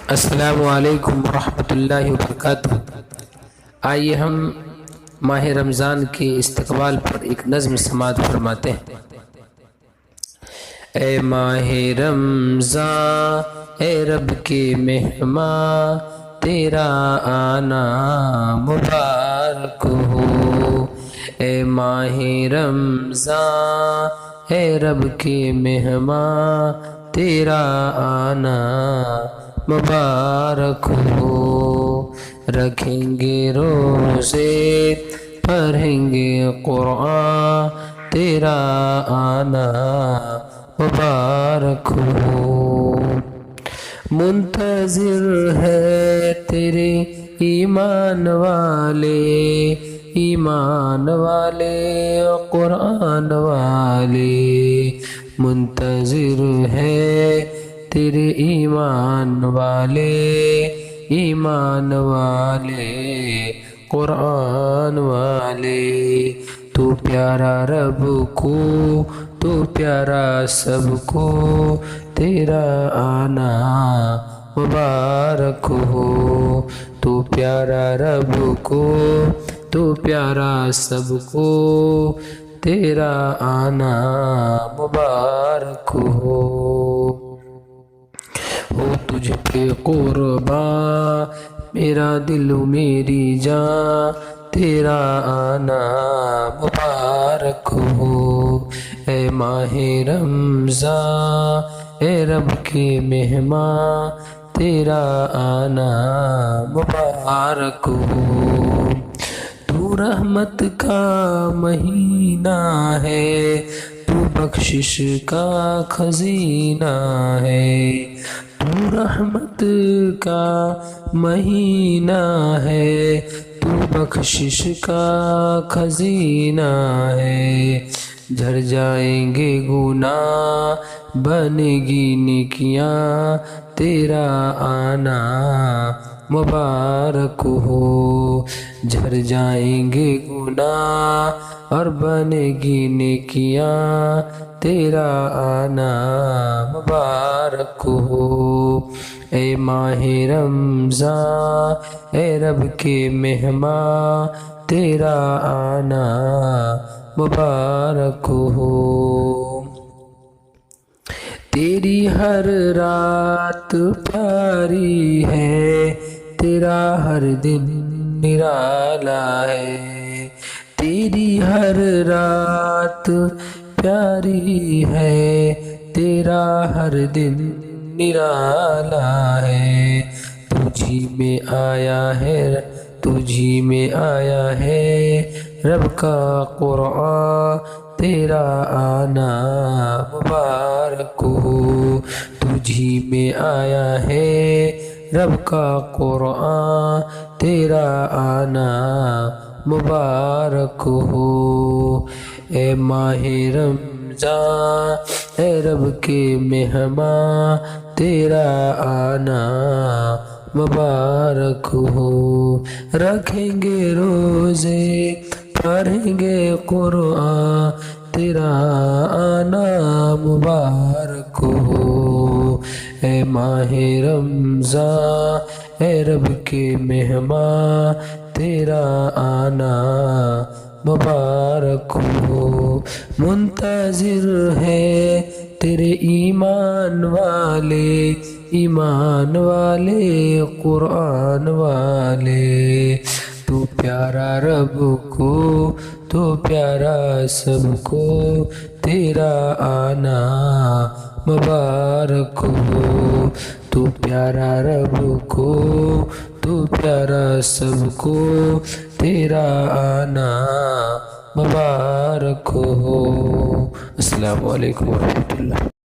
السلام علیکم ورحمۃ اللہ وبرکاتہ۔ آئیے ہم ماہ رمضان کے استقبال پر ایک نظم سماعت فرماتے ہیں۔ اے ماہ رمضان اے رب کے مہمان، تیرا آنا مبارک ہو۔ اے ماہ رمضان اے رب کے مہمان، تیرا آنا مبارک ہو۔ رکھیں گے روزے پڑھیں گے قرآن، تیرا آنا مبارک ہو۔ منتظر ہے تیرے ایمان والے قرآن والے، منتظر ہے تیرے ایمان والے قرآن والے۔ تو پیارا رب کو، تو پیارا سب کو، تیرا آنا مبارک ہو۔ تو پیارا رب کو، تو پیارا سب کو، تیرا آنا مبارک ہو۔ تجھ پہ قربان میرا دل و میری جان، تیرا آنا مبارک ہو۔ اے ماہ رمضان اے رب کے مہمان، تیرا آنا مبارک ہو۔ تو رحمت کا مہینہ ہے، تو بخشش کا خزینہ ہے۔ تو رحمت کا مہینہ ہے، تو بخشش کا خزینہ ہے۔ جھڑ جائیں گے گناہ بنے گی نیکیاں، تیرا آنا مبارک ہو۔ جھڑ جائیں گے گناہ اور بنے گی نیکیاں، تیرا آنا مبارک ہو۔ اے ماہ رمضان اے رب کے مہمان، تیرا آنا مبارک ہو۔ تیری ہر رات پیاری ہے، تیرا ہر دن نرالا ہے۔ تیری ہر رات پیاری ہے، تیرا ہر دن نرالا ہے۔ تجھی میں آیا ہے رب کا قرآن، تیرا آنا مبارک ہو۔ تجھی میں آیا ہے رب کا قرآن، تیرا آنا مبارک ہو۔ اے ماہ رمضان اے رب کے مہمان، تیرا آنا مبارک ہو۔ رکھیں گے روزے پڑھیں گے قرآن، تیرا آنا مبارک ہو۔ اے ماہ رمضان اے رب کے مہمان، تیرا آنا مبارک ہو۔ منتظر ہے تیرے ایمان والے قرآن والے۔ تو پیارا رب کو، تو پیارا سب کو، تیرا آنا مبارک ہو۔ تو پیارا رب کو، تو پیارا سب کو، تیرا آنا مبارک ہو۔ السلام علیکم ورحمۃ اللہ۔